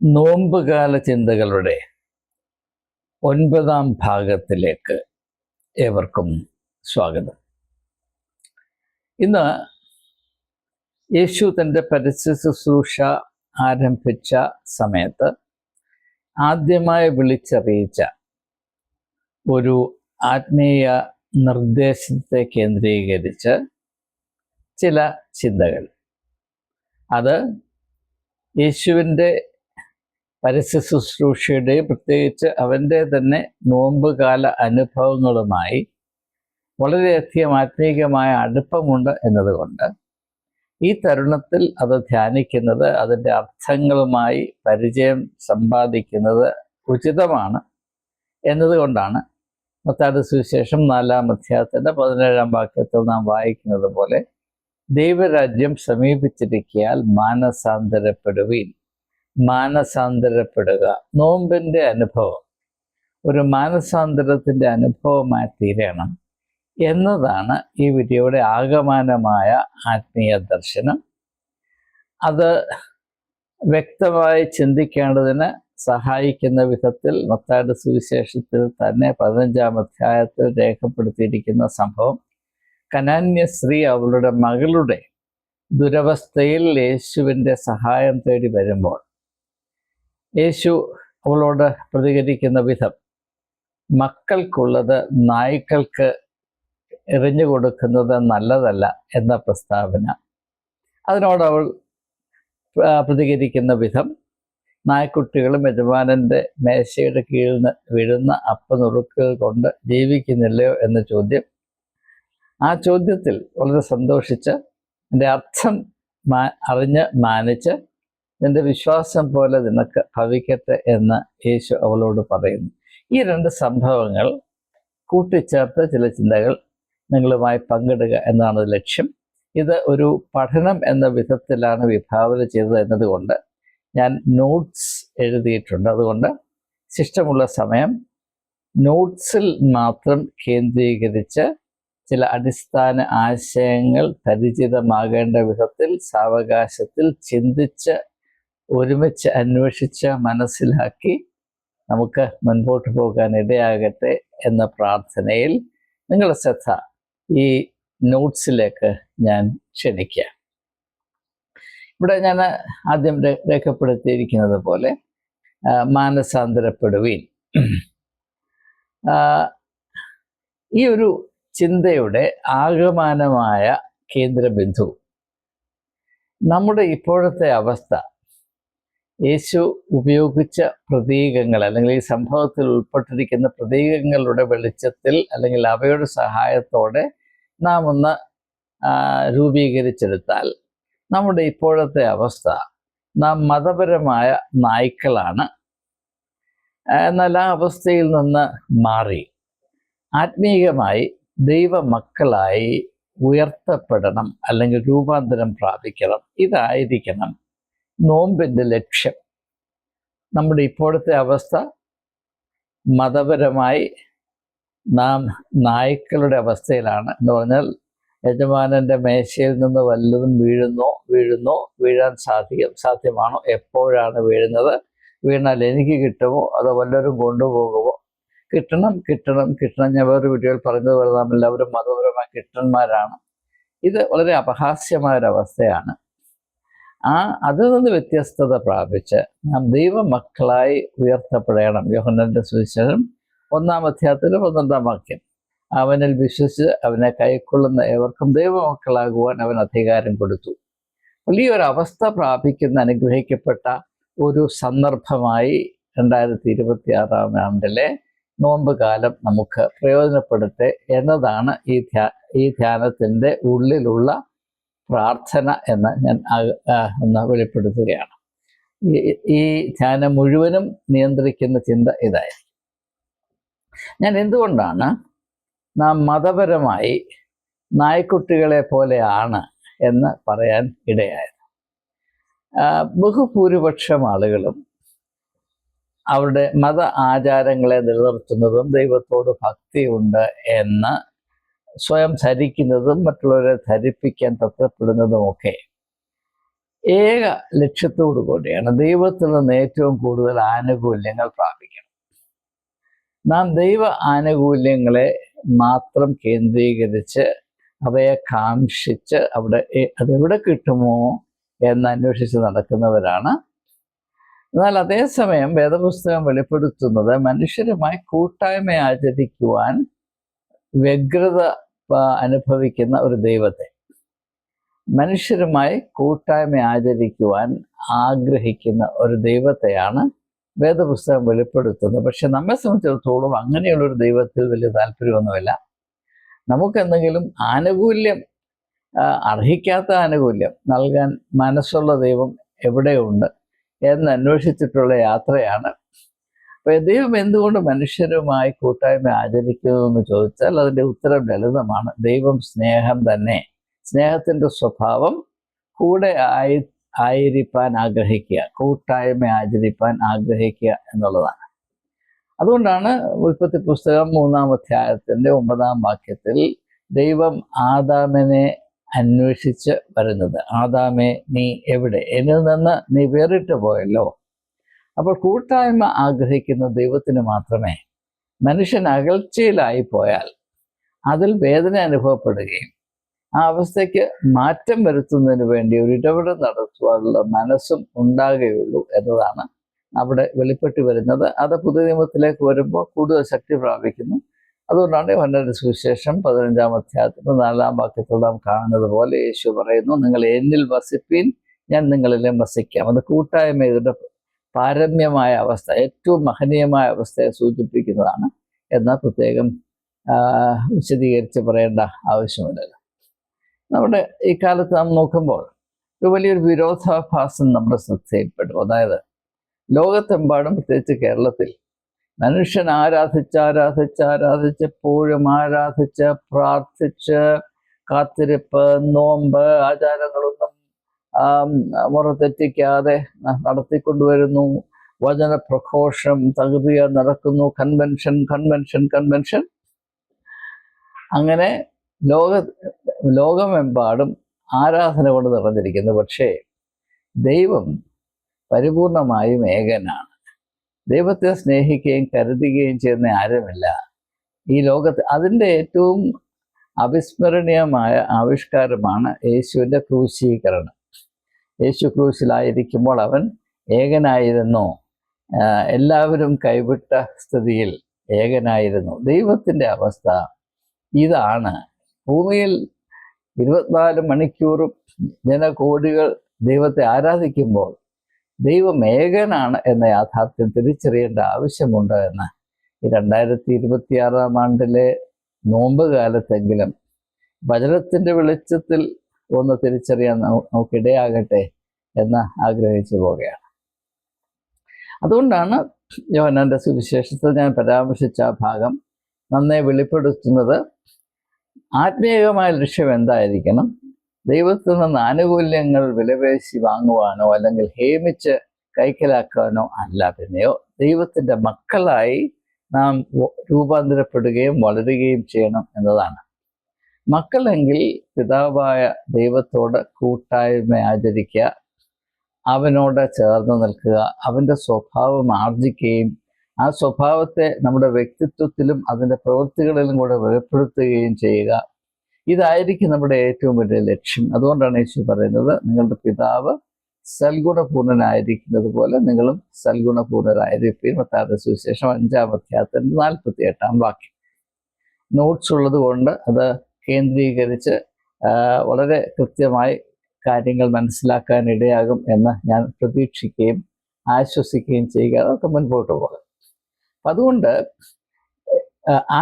നോമ്പുകാല ചിന്തകളുടെ 9ാം ഭാഗത്തിലേക്ക് ഏവർക്കും സ്വാഗതം. ഇന്ന് യേശു തൻ്റെ പരസ്യ ശുശ്രൂഷ ആരംഭിച്ച സമയത്ത് ആദ്യമായി വിളിച്ചറിയിച്ച ഒരു ആത്മീയ നിർദ്ദേശത്തെ കേന്ദ്രീകരിച്ച് ചില ചിന്തകൾ, അത് യേശുവിൻ്റെ പരസ്യ ശുശ്രൂഷയുടെ പ്രത്യേകിച്ച് അവൻ്റെ തന്നെ നോമ്പുകാല അനുഭവങ്ങളുമായി വളരെയധികം ആത്മീയമായ അടുപ്പമുണ്ട് എന്നതുകൊണ്ട് ഈ തരുണത്തിൽ അത് ധ്യാനിക്കുന്നത്, അതിൻ്റെ അർത്ഥങ്ങളുമായി പരിചയം സമ്പാദിക്കുന്നത് ഉചിതമാണ് എന്നതുകൊണ്ടാണ് മത്തായിയുടെ സുവിശേഷം 4-ാം അധ്യായത്തിൻ്റെ 17-ാം വാക്യത്തിൽ നാം വായിക്കുന്നത് പോലെ, ദൈവരാജ്യം സമീപിച്ചിരിക്കയാൽ മാനസാന്തരപ്പെടുവീൻ. മാനസാന്തരപ്പെടുക, നോമ്പിൻ്റെ അനുഭവം ഒരു മാനസാന്തരത്തിൻ്റെ അനുഭവമായി തീരണം എന്നതാണ് ഈ വീഡിയോയുടെ ആകമാനമായ ആത്മീയ ദർശനം. അത് വ്യക്തമായി ചിന്തിക്കേണ്ടതിന് സഹായിക്കുന്ന വിധത്തിൽ മത്തായിയുടെ സുവിശേഷത്തിൽ തന്നെ 15-ാം അധ്യായത്തിൽ രേഖപ്പെടുത്തിയിരിക്കുന്ന സംഭവം, കനാന്യ സ്ത്രീ അവളുടെ മകളുടെ ദുരവസ്ഥയിൽ യേശുവിൻ്റെ സഹായം തേടി വരുമ്പോൾ യേശു അവളോട് പ്രതികരിക്കുന്ന വിധം, മക്കൾക്കുള്ളത് നായ്ക്കൾക്ക് എറിഞ്ഞു കൊടുക്കുന്നത് നല്ലതല്ല എന്ന പ്രസ്താവന, അതിനോട് അവൾ പ്രതികരിക്കുന്ന വിധം, നായ്ക്കുട്ടികളും യജമാനൻ്റെ മേശയുടെ കീഴിൽ നിന്ന് വീഴുന്ന അപ്പനുറുക്കുകൾ കൊണ്ട് ജീവിക്കുന്നില്ലയോ എന്ന ചോദ്യം, ആ ചോദ്യത്തിൽ വളരെ സന്തോഷിച്ച് എൻ്റെ അർത്ഥം അറിഞ്ഞ് മാനിച്ച് നിൻ്റെ വിശ്വാസം പോലെ നിനക്ക് ഭവിക്കട്ടെ എന്ന് യേശു അവളോട് പറയുന്നു. ഈ രണ്ട് സംഭവങ്ങൾ കൂട്ടിച്ചേർത്ത് ചില ചിന്തകൾ നിങ്ങളുമായി പങ്കിടുക എന്നതാണ് ലക്ഷ്യം. ഇത് ഒരു പഠനം എന്ന വിധത്തിലാണ് വിഭാവന ചെയ്തത് എന്നതുകൊണ്ട് ഞാൻ നോട്ട്സ് എഴുതിയിട്ടുണ്ട്. അതുകൊണ്ട് ശിഷ്ടമുള്ള സമയം നോട്ട്സിൽ മാത്രം കേന്ദ്രീകരിച്ച് ചില അടിസ്ഥാന ആശയങ്ങൾ പരിചിതമാകേണ്ട വിധത്തിൽ സാവകാശത്തിൽ ചിന്തിച്ച് ഒരുമിച്ച് അന്വേഷിച്ച് മനസ്സിലാക്കി നമുക്ക് മുൻപോട്ട് പോകാൻ ഇടയാകട്ടെ എന്ന പ്രാർത്ഥനയിൽ നിങ്ങളുടെ ശ്രദ്ധ ഈ നോട്ട്സിലേക്ക് ഞാൻ ക്ഷണിക്കാം. ഇവിടെ ഞാൻ ആദ്യം രേഖപ്പെടുത്തിയിരിക്കുന്നത് പോലെ മാനസാന്തരപ്പെടുവീൻ. ഈ ഒരു ചിന്തയുടെ ആകമാനമായ കേന്ദ്രബിന്ദു നമ്മുടെ ഇപ്പോഴത്തെ അവസ്ഥ, യേശു ഉപയോഗിച്ച പ്രതീകങ്ങൾ അല്ലെങ്കിൽ ഈ സംഭവത്തിൽ ഉൾപ്പെട്ടിരിക്കുന്ന പ്രതീകങ്ങളുടെ വെളിച്ചത്തിൽ അല്ലെങ്കിൽ അവയുടെ സഹായത്തോടെ നാം ഒന്ന് രൂപീകരിച്ചെടുത്താൽ, നമ്മുടെ ഇപ്പോഴത്തെ അവസ്ഥ നാം മതപരമായ നായ്ക്കളാണ്. എന്നാൽ ആ അവസ്ഥയിൽ നിന്ന് മാറി ആത്മീയമായി ദൈവമക്കളായി ഉയർത്തപ്പെടണം അല്ലെങ്കിൽ രൂപാന്തരം പ്രാപിക്കണം. ഇതായിരിക്കണം നോമ്പിൻ്റെ ലക്ഷ്യം. നമ്മുടെ ഇപ്പോഴത്തെ അവസ്ഥ മതപരമായി നാം നായ്ക്കളുടെ അവസ്ഥയിലാണ് എന്ന് പറഞ്ഞാൽ, യജമാനൻ്റെ മേശയിൽ നിന്ന് വല്ലതും വീഴാൻ സാധ്യമാണോ, എപ്പോഴാണ് വീഴുന്നത്, വീണാൽ എനിക്ക് കിട്ടുമോ അതോ വല്ലവരും കൊണ്ടുപോകുമോ, കിട്ടണം. ഞാൻ വേറൊരു വീഡിയോയിൽ പറഞ്ഞതുപോലെ നാം എല്ലാവരും മതപരമായ കിട്ടന്മാരാണ്. ഇത് വളരെ അപഹാസ്യമായൊരവസ്ഥയാണ്. അതിൽ നിന്ന് വ്യത്യസ്തത പ്രാപിച്ച് നാം ദൈവമക്കളായി ഉയർത്തപ്പെടണം. യോഹന്നാന്റെ സുവിശേഷം 1-ാം അധ്യായത്തിലെ 12-ാം വാക്യം, അവനിൽ വിശ്വസിച്ച് അവനെ കൈക്കൊള്ളുന്ന ഏവർക്കും ദൈവമക്കളാകുവാൻ അവൻ അധികാരം കൊടുത്തു. വലിയൊരു അവസ്ഥ പ്രാപിക്കുന്ന അനുഗ്രഹിക്കപ്പെട്ട ഒരു സന്ദർഭമായി 2026-ാം ആണ്ടിലെ നോമ്പ് കാലം നമുക്ക് പ്രയോജനപ്പെടുത്തേ എന്നതാണ് ഈ ധ്യാനത്തിൻ്റെ ഉള്ളിലുള്ള പ്രാർത്ഥന എന്ന് ഞാൻ ഒന്ന് വെളിപ്പെടുത്തുകയാണ്. ഈ ധ്യാനം മുഴുവനും നിയന്ത്രിക്കുന്ന ചിന്ത ഇതായിരിക്കും. ഞാൻ എന്തുകൊണ്ടാണ് നാം മതപരമായി നായ്ക്കുട്ടികളെ പോലെയാണ് എന്ന് പറയാൻ ഇടയായത്? ബഹുഭൂരിപക്ഷം ആളുകളും അവരുടെ മത ആചാരങ്ങളെ നിലനിർത്തുന്നതും ദൈവത്തോട് ഭക്തിയുണ്ട് എന്ന് സ്വയം ധരിക്കുന്നതും മറ്റുള്ളവരെ ധരിപ്പിക്കാൻ തത്രപ്പെടുന്നതുമൊക്കെ ഏക ലക്ഷ്യത്തോടു കൂടിയാണ് ദൈവത്തിൽ നിന്ന് ഏറ്റവും കൂടുതൽ ആനുകൂല്യങ്ങൾ പ്രാപിക്കണം. നാം ദൈവ ആനുകൂല്യങ്ങളെ മാത്രം കേന്ദ്രീകരിച്ച് അവയെ കാംക്ഷിച്ച് അതെവിടെ കിട്ടുമോ എന്ന് അന്വേഷിച്ച് നടക്കുന്നവരാണ്. എന്നാൽ അതേസമയം വേദപുസ്തകം വെളിപ്പെടുത്തുന്നത് മനുഷ്യരുമായി കൂട്ടായ്മ ആചരിക്കുവാൻ വ്യഗ്രത അനുഭവിക്കുന്ന ഒരു ദൈവത്തെ, മനുഷ്യരുമായി കൂട്ടായ്മ ആചരിക്കുവാൻ ആഗ്രഹിക്കുന്ന ഒരു ദൈവത്തെയാണ് വേദപുസ്തകം വെളിപ്പെടുത്തുന്നത്. പക്ഷെ നമ്മെ സംബന്ധിച്ചിടത്തോളം അങ്ങനെയുള്ളൊരു ദൈവത്തിൽ വലിയ താല്പര്യമൊന്നുമില്ല. നമുക്കെന്തെങ്കിലും ആനുകൂല്യം, അർഹിക്കാത്ത ആനുകൂല്യം നൽകാൻ മനസ്സുള്ള ദൈവം എവിടെയുണ്ട് എന്ന് അന്വേഷിച്ചിട്ടുള്ള യാത്രയാണ്. അപ്പോൾ ദൈവം എന്തുകൊണ്ട് മനുഷ്യരുമായി കൂട്ടായ്മ ആചരിക്കുന്നു എന്ന് ചോദിച്ചാൽ അതിൻ്റെ ഉത്തരം ലളിതമാണ്. ദൈവം സ്നേഹം തന്നെ. സ്നേഹത്തിൻ്റെ സ്വഭാവം കൂടെ ആയിരിക്കാൻ ആഗ്രഹിക്കുക, കൂട്ടായ്മ ആചരിപ്പാൻ ആഗ്രഹിക്കുക എന്നുള്ളതാണ്. അതുകൊണ്ടാണ് ഉൽപ്പത്തി പുസ്തകം 3-ാം അധ്യായത്തിൻ്റെ 9-ാം വാക്യത്തിൽ ദൈവം ആദാമിനെ അന്വേഷിച്ച് വരുന്നത്. ആദാമേ, നീ എവിടെ? എന്നിൽ നിന്ന് നീ വേറിട്ട് പോയല്ലോ. അപ്പോൾ കൂട്ടായ്മ ആഗ്രഹിക്കുന്ന ദൈവത്തിന് മാത്രമേ മനുഷ്യൻ അകൽച്ചയിലായി പോയാൽ അതിൽ വേദന അനുഭവപ്പെടുകയും ആ അവസ്ഥയ്ക്ക് മാറ്റം വരുത്തുന്നതിന് വേണ്ടി ഒരു ഇടപെടൽ നടത്തുവാനുള്ള മനസ്സും ഉണ്ടാകുകയുള്ളൂ എന്നതാണ് അവിടെ വെളിപ്പെട്ട് വരുന്നത്. അത് പുതിയ നിയമത്തിലേക്ക് വരുമ്പോൾ കൂടുതൽ ശക്തി പ്രാപിക്കുന്നു. അതുകൊണ്ടാണ് യോഹന്നാന്റെ സുവിശേഷം 15-ാം അധ്യായത്തിന്റെ 4-ാം വാക്യത്തിൽ നാം കാണുന്നത് പോലെ യേശു പറയുന്നു, നിങ്ങൾ എന്നിൽ വസിപ്പീൻ, ഞാൻ നിങ്ങളിലും വസിക്കാം. അത് കൂട്ടായ്മയുടെ പാരമ്യമായ അവസ്ഥ, ഏറ്റവും മഹനീയമായ അവസ്ഥയെ സൂചിപ്പിക്കുന്നതാണ് എന്ന് പ്രത്യേകം വിശദീകരിച്ച് പറയേണ്ട ആവശ്യമില്ലല്ലോ. നമ്മുടെ ഈ കാലത്ത് നാം നോക്കുമ്പോൾ ഒരു വലിയൊരു വിരോധാഭാസം നമ്മുടെ ശ്രദ്ധയിൽപ്പെടും. അതായത് ലോകത്തെമ്പാടും, പ്രത്യേകിച്ച് കേരളത്തിൽ, മനുഷ്യൻ ആരാധിച്ചെപ്പോഴും ആരാധിച്ച് പ്രാർത്ഥിച്ച് കാത്തിരിപ്പ്, നോമ്പ്, ആചാരങ്ങളൊന്നും മുറതെറ്റിക്കാതെ നടത്തിക്കൊണ്ടുവരുന്നു. വചന പ്രഘോഷം തകൃതിയ നടക്കുന്നു. കൺവെൻഷൻ. അങ്ങനെ ലോകമെമ്പാടും ആരാധന കൊണ്ട് നിറഞ്ഞിരിക്കുന്നു. പക്ഷേ ദൈവം പരിപൂർണമായും ഏകനാണ്. ദൈവത്തെ സ്നേഹിക്കുകയും കരുതുകയും ചെയ്യുന്ന ആരുമില്ല ഈ ലോകത്ത്. അതിൻ്റെ ഏറ്റവും അവിസ്മരണീയമായ ആവിഷ്കാരമാണ് യേശുവിൻ്റെ ക്രൂശീകരണം. യേശു ക്രൂശിലായിരിക്കുമ്പോൾ അവൻ ഏകനായിരുന്നു. എല്ലാവരും കൈവിട്ട സ്ഥിതിയിൽ ഏകനായിരുന്നു. ദൈവത്തിൻ്റെ അവസ്ഥ ഇതാണ്. ഭൂമിയിൽ 24 മണിക്കൂറും ജനകോടികൾ ദൈവത്തെ ആരാധിക്കുമ്പോൾ ദൈവം ഏകനാണ് എന്ന യാഥാർത്ഥ്യം തിരിച്ചറിയേണ്ട ആവശ്യമുണ്ട് എന്ന് ഈ 2026-ാം ആണ്ടിലെ നോമ്പ് കാലത്തെങ്കിലും വചനത്തിൻ്റെ വെളിച്ചത്തിൽ ഒന്ന് തിരിച്ചറിയാൻ നമുക്കിടയാകട്ടെ എന്ന് ആഗ്രഹിച്ചു പോവുകയാണ്. അതുകൊണ്ടാണ് യോഹന്നാന്റെ സുവിശേഷത്തിൽ ഞാൻ പരാമർശിച്ച ആ ഭാഗം നന്നേ വെളിപ്പെടുത്തുന്നത്. ആത്മീയമായ ലക്ഷ്യം എന്തായിരിക്കണം? ദൈവത്തിൽ നിന്ന് ആനുകൂല്യങ്ങൾ വിലപേശി വാങ്ങുവാനോ അല്ലെങ്കിൽ ഹേമിച്ച് കൈക്കലാക്കാനോ അല്ല, പിന്നെയോ ദൈവത്തിൻ്റെ മക്കളായി നാം രൂപാന്തരപ്പെടുകയും വളരുകയും ചെയ്യണം എന്നതാണ്. മക്കളെങ്കിൽ പിതാവായ ദൈവത്തോട് കൂട്ടായ്മ ആചരിക്കുക, അവനോട് ചേർന്ന് നിൽക്കുക, അവൻ്റെ സ്വഭാവം ആർജിക്കുകയും ആ സ്വഭാവത്തെ നമ്മുടെ വ്യക്തിത്വത്തിലും അതിൻ്റെ പ്രവൃത്തികളിലും കൂടെ വെളിപ്പെടുത്തുകയും ചെയ്യുക. ഇതായിരിക്കും നമ്മുടെ ഏറ്റവും വലിയ ലക്ഷ്യം. അതുകൊണ്ടാണ് യേശു പറയുന്നത്, നിങ്ങളുടെ പിതാവ് സൽഗുണപൂർണനായിരിക്കുന്നത് പോലെ നിങ്ങളും സൽഗുണപൂർണരായിരിക്കും. മത്തായിയുടെ സുവിശേഷം 5-ാം അധ്യായത്തിൻ്റെ 48-ാം വാക്യം. നോട്ട്സ് ഉള്ളത് കൊണ്ട് അത് കേന്ദ്രീകരിച്ച് വളരെ കൃത്യമായി കാര്യങ്ങൾ മനസ്സിലാക്കാൻ ഇടയാകും എന്ന് ഞാൻ പ്രതീക്ഷിക്കുകയും ആശ്വസിക്കുകയും ചെയ്യുക. അതൊക്കെ മുൻപോട്ട് പോകും. അപ്പം അതുകൊണ്ട്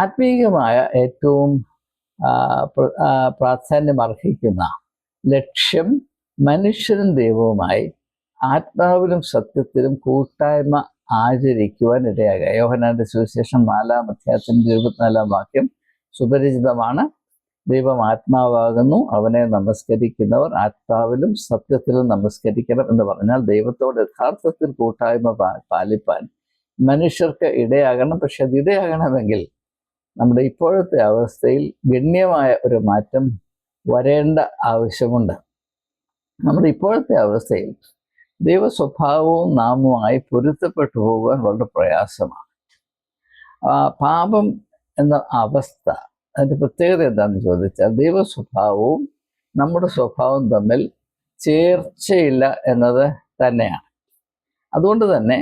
ആത്മീയമായ ഏറ്റവും പ്രാധാന്യം അർഹിക്കുന്ന ലക്ഷ്യം മനുഷ്യനും ദൈവവുമായി ആത്മാവിലും സത്യത്തിലും കൂട്ടായ്മ ആചരിക്കുവാൻ ഇടയാകുക. യോഹന്നാന്റെ സുവിശേഷം 4-ാം അധ്യായത്തിൻ്റെ 24-ാം വാക്യം സുപരിചിതമാണ്. ദൈവം ആത്മാവാകുന്നു, അവനെ നമസ്കരിക്കുന്നവർ ആത്മാവിലും സത്യത്തിലും നമസ്കരിക്കണം എന്ന് പറഞ്ഞാൽ ദൈവത്തോട് യഥാർത്ഥത്തിൽ കൂട്ടായ്മ പാലിപ്പാൻ മനുഷ്യർക്ക് ഇടയാകണം. പക്ഷെ അത് ഇടയാകണമെങ്കിൽ നമ്മുടെ ഇപ്പോഴത്തെ അവസ്ഥയിൽ ഗണ്യമായ ഒരു മാറ്റം വരേണ്ട ആവശ്യമുണ്ട്. നമ്മുടെ ഇപ്പോഴത്തെ അവസ്ഥയിൽ ദൈവ സ്വഭാവവും നാമുമായി പൊരുത്തപ്പെട്ടു പോകുവാൻ വളരെ പ്രയാസമാണ്. പാപം എന്ന അവസ്ഥ, അതിൻ്റെ പ്രത്യേകത എന്താണെന്ന് ചോദിച്ചാൽ ദൈവ സ്വഭാവവും നമ്മുടെ സ്വഭാവവും തമ്മിൽ ചേർച്ചയില്ല എന്നത് തന്നെയാണ്. അതുകൊണ്ട് തന്നെ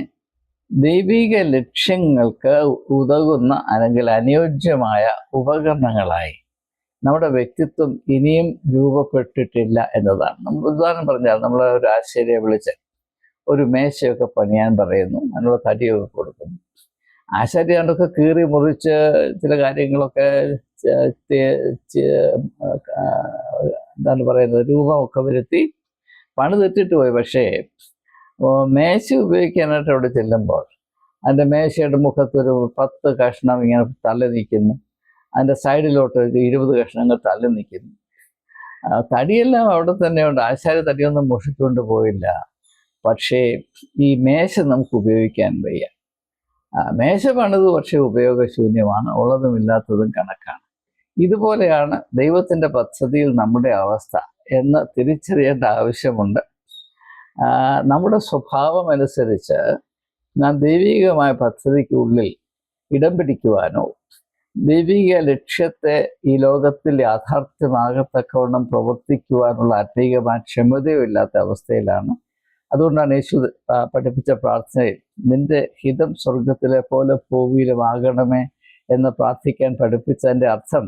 ദൈവിക ലക്ഷ്യങ്ങൾക്ക് ഉതകുന്ന അല്ലെങ്കിൽ അനുയോജ്യമായ ഉപകരണങ്ങളായി നമ്മുടെ വ്യക്തിത്വം ഇനിയും രൂപപ്പെട്ടിട്ടില്ല എന്നതാണ്. നമ്മൾ ഉദാഹരണം പറഞ്ഞാൽ, നമ്മൾ ഒരു ആശാരിയെ വിളിച്ച് ഒരു മേശയൊക്കെ പണിയാൻ പറയുന്നു, അതിനുള്ള തടിയൊക്കെ കൊടുക്കുന്നു. ആശാരി അതൊക്കെ കീറി മുറിച്ച് ചില കാര്യങ്ങളൊക്കെ എന്താണ് പറയുന്നത്, രൂപമൊക്കെ വരുത്തി പണി തെറ്റിട്ട് പോയി. പക്ഷേ മേശ ഉപയോഗിക്കാനായിട്ട് അവിടെ ചെല്ലുമ്പോൾ അതിൻ്റെ മേശയുടെ മുഖത്തൊരു 10 കഷ്ണം ഇങ്ങനെ തള്ളി നിൽക്കുന്നു, അതിൻ്റെ സൈഡിലോട്ട് 20 കഷ്ണങ്ങൾ തള്ളി നിൽക്കുന്നു. തടിയെല്ലാം അവിടെ തന്നെയുണ്ട്, ആശാരി തടിയൊന്നും മുഷിക്കൊണ്ട് പോയില്ല. പക്ഷേ ഈ മേശ നമുക്ക് ഉപയോഗിക്കാൻ വയ്യ. മേശ പണിത് പക്ഷേ ഉപയോഗശൂന്യമാണ്, ഉള്ളതും ഇല്ലാത്തതും കണക്കാണ്. ഇതുപോലെയാണ് ദൈവത്തിൻ്റെ പദ്ധതിയിൽ നമ്മുടെ അവസ്ഥ എന്ന് തിരിച്ചറിയേണ്ട ആവശ്യമുണ്ട്. നമ്മുടെ സ്വഭാവം അനുസരിച്ച് നാം ദൈവികമായ പദ്ധതിക്കുള്ളിൽ ഇടം പിടിക്കുവാനോ ദൈവിക ലക്ഷ്യത്തെ ഈ ലോകത്തിൽ യാഥാർത്ഥ്യമാകത്തക്കവണ്ണം പ്രവർത്തിക്കുവാനുള്ള ആത്മീകമായ ക്ഷമതയോ ഇല്ലാത്ത അവസ്ഥയിലാണ്. അതുകൊണ്ടാണ് യേശു പഠിപ്പിച്ച പ്രാർത്ഥനയിൽ നിന്റെ ഹിതം സ്വർഗത്തിലെ പോലെ ഭൂമിയിലുമാകണമേ എന്ന് പ്രാർത്ഥിക്കാൻ പഠിപ്പിച്ചതിൻ്റെ അർത്ഥം,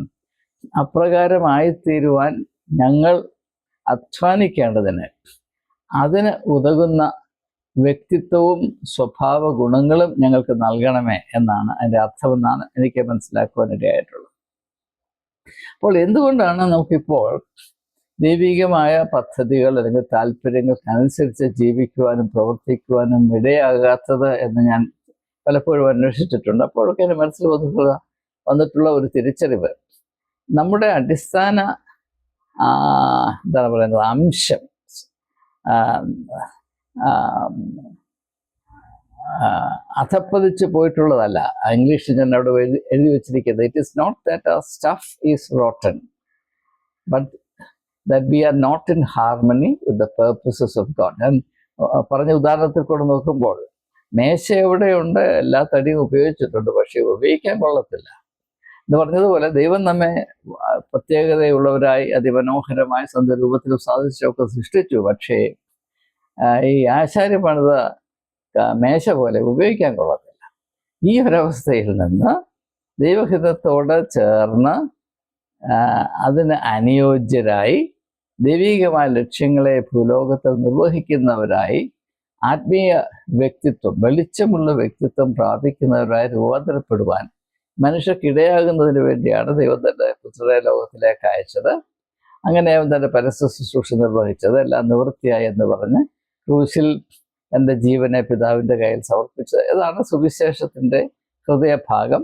അപ്രകാരമായിത്തീരുവാൻ ഞങ്ങൾ അധ്വാനിക്കേണ്ടതിന് അതിന് ഉതകുന്ന വ്യക്തിത്വവും സ്വഭാവ ഗുണങ്ങളും ഞങ്ങൾക്ക് നൽകണമേ എന്നാണ് അതിൻ്റെ അർത്ഥമെന്നാണ് എനിക്ക് മനസ്സിലാക്കുവാനിടയായിട്ടുള്ളത്. അപ്പോൾ എന്തുകൊണ്ടാണ് നമുക്കിപ്പോൾ ദൈവികമായ പദ്ധതികൾ അല്ലെങ്കിൽ താല്പര്യങ്ങൾക്കനുസരിച്ച് ജീവിക്കുവാനും പ്രവർത്തിക്കുവാനും ഇടയാകാത്തത് എന്ന് ഞാൻ പലപ്പോഴും അന്വേഷിച്ചിട്ടുണ്ട്. അപ്പോഴൊക്കെ എൻ്റെ മനസ്സിൽ വന്നിട്ടുള്ള ഒരു തിരിച്ചറിവ്, നമ്മുടെ അടിസ്ഥാന എന്താണ് പറയുന്നത് അംശം അധപ്പതിച്ച് പോയിട്ടുള്ളതല്ല. ഇംഗ്ലീഷിൽ ഞാൻ അവിടെ എഴുതി വെച്ചിരിക്കുന്നത്, ഇറ്റ് ഈസ് നോട്ട് ദാറ്റ് അവർ stuff is rotten but that we are not in harmony with the purposes of God. ഞാൻ പറഞ്ഞ ഉദാഹരണത്തിൽ കൂടെ നോക്കുമ്പോൾ മേശ എവിടെയുണ്ട്, എല്ലാ തടിയും ഉപയോഗിച്ചിട്ടുണ്ട്, പക്ഷേ ഉപയോഗിക്കാൻ കൊള്ളത്തില്ല എന്ന് പറഞ്ഞതുപോലെ ദൈവം നമ്മെ പ്രത്യേകതയുള്ളവരായി അതിമനോഹരമായ സ്വന്തം രൂപത്തിലും സാധിച്ചൊക്കെ സൃഷ്ടിച്ചു. പക്ഷേ ഈ ആശാരി പണിത മേശ പോലെ ഉപയോഗിക്കാൻ കൊള്ളത്തില്ല. ഈ ഒരവസ്ഥയിൽ നിന്ന് ദൈവഹിതത്തോട് ചേർന്ന് അതിന് അനുയോജ്യരായി ദൈവികമായ ലക്ഷ്യങ്ങളെ ഭൂലോകത്തിൽ നിർവഹിക്കുന്നവരായി ആത്മീയ വ്യക്തിത്വം, വെളിച്ചമുള്ള വ്യക്തിത്വം പ്രാപിക്കുന്നവരായി രൂപാന്തരപ്പെടുവാൻ മനുഷ്യർക്കിടയാകുന്നതിന് വേണ്ടിയാണ് ദൈവം തൻ്റെ പുത്രരെ ലോകത്തിലേക്ക് അയച്ചത്. അങ്ങനെ അവൻ തൻ്റെ പരസ്യ ശുശ്രൂഷ നിർവഹിച്ചത് എല്ലാം നിവൃത്തിയായി എന്ന് പറഞ്ഞ് ക്രൂശിൽ തൻ്റെ ജീവനെ പിതാവിൻ്റെ കയ്യിൽ സമർപ്പിച്ചത്. ഇതാണ് സുവിശേഷത്തിൻ്റെ ഹൃദയഭാഗം.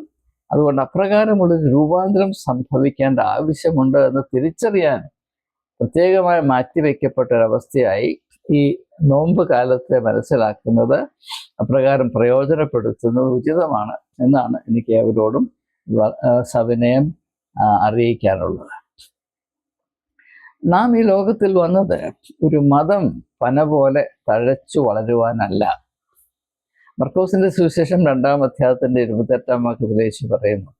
അതുകൊണ്ട് അപ്രകാരമുള്ളൊരു രൂപാന്തരം സംഭവിക്കേണ്ട ആവശ്യമുണ്ട് എന്ന് തിരിച്ചറിയാൻ പ്രത്യേകമായി മാറ്റിവെക്കപ്പെട്ട ഒരവസ്ഥയായി ഈ നോമ്പ് കാലത്തെ മനസ്സിലാക്കുന്നത്, അപ്രകാരം പ്രയോജനപ്പെടുത്തുന്നത് ഉചിതമാണ് എന്നാണ് എനിക്ക് അവരോടും സവിനയം അറിയിക്കാനുള്ളത്. നാം ഈ ലോകത്തിൽ വന്നത് ഒരു മതം പന പോലെ തഴച്ചു വളരുവാനല്ല. മർക്കോസിന്റെ സുവിശേഷം 2-ാം അധ്യായത്തിന്റെ 28-ാം വാക്യത്തിൽ യേശു പറയുന്നു,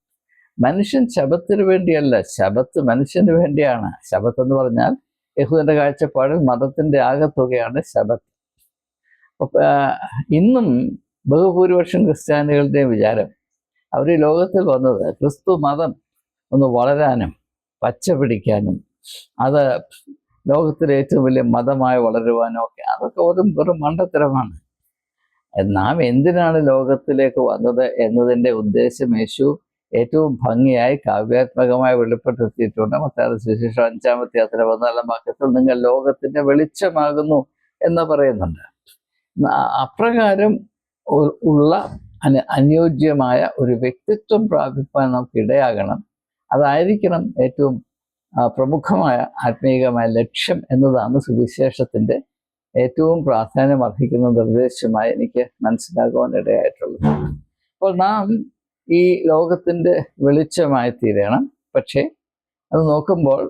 മനുഷ്യൻ ശബത്തിന് വേണ്ടിയല്ല, ശബത്ത് മനുഷ്യന് വേണ്ടിയാണ്. ശബത്ത് എന്ന് പറഞ്ഞാൽ യഹൂദന്റെ കാഴ്ചപ്പാടിൽ മതത്തിന്റെ ആകത്തുകയാണ് ശബത്ത്. ഇന്നും ബഹുഭൂരിപക്ഷം ക്രിസ്ത്യാനികളുടെയും വിചാരം, അവർ ഈ ലോകത്തിൽ വന്നത് ക്രിസ്തു മതം ഒന്ന് വളരാനും പച്ച പിടിക്കാനും അത് ലോകത്തിലെ ഏറ്റവും വലിയ മതമായി വളരുവാനും ഒക്കെ. അതൊക്കെ വെറും മണ്ടത്തരമാണ്. നാം എന്തിനാണ് ലോകത്തിലേക്ക് വന്നത് എന്നതിൻ്റെ ഉദ്ദേശം യേശു ഏറ്റവും ഭംഗിയായി കാവ്യാത്മകമായി വെളിപ്പെടുത്തിയിട്ടുണ്ട്. മത്തായിയുടെ സുവിശേഷം 5-ാം അധ്യായത്തിലെ 14-ാം വാക്യത്തിൽ നിങ്ങൾ ലോകത്തിൻ്റെ വെളിച്ചമാകുന്നു എന്ന് പറയുന്നുണ്ട്. അപ്രകാരം ഉള്ള അനുയോജ്യമായ ഒരു വ്യക്തിത്വം പ്രാപിപ്പാൻ നമുക്ക് ഇടയാകണം. അതായിരിക്കണം ഏറ്റവും പ്രമുഖമായ ആത്മീയമായ ലക്ഷ്യം എന്നതാണ് സുവിശേഷത്തിൻ്റെ ഏറ്റവും പ്രാധാന്യം അർഹിക്കുന്ന നിർദ്ദേശമായി എനിക്ക് മനസ്സിലാക്കുവാൻ ഇടയായിട്ടുള്ളത്. അപ്പോൾ നാം ഈ ലോകത്തിൻ്റെ വെളിച്ചമായി തീരണം. പക്ഷേ അത് നോക്കുമ്പോൾ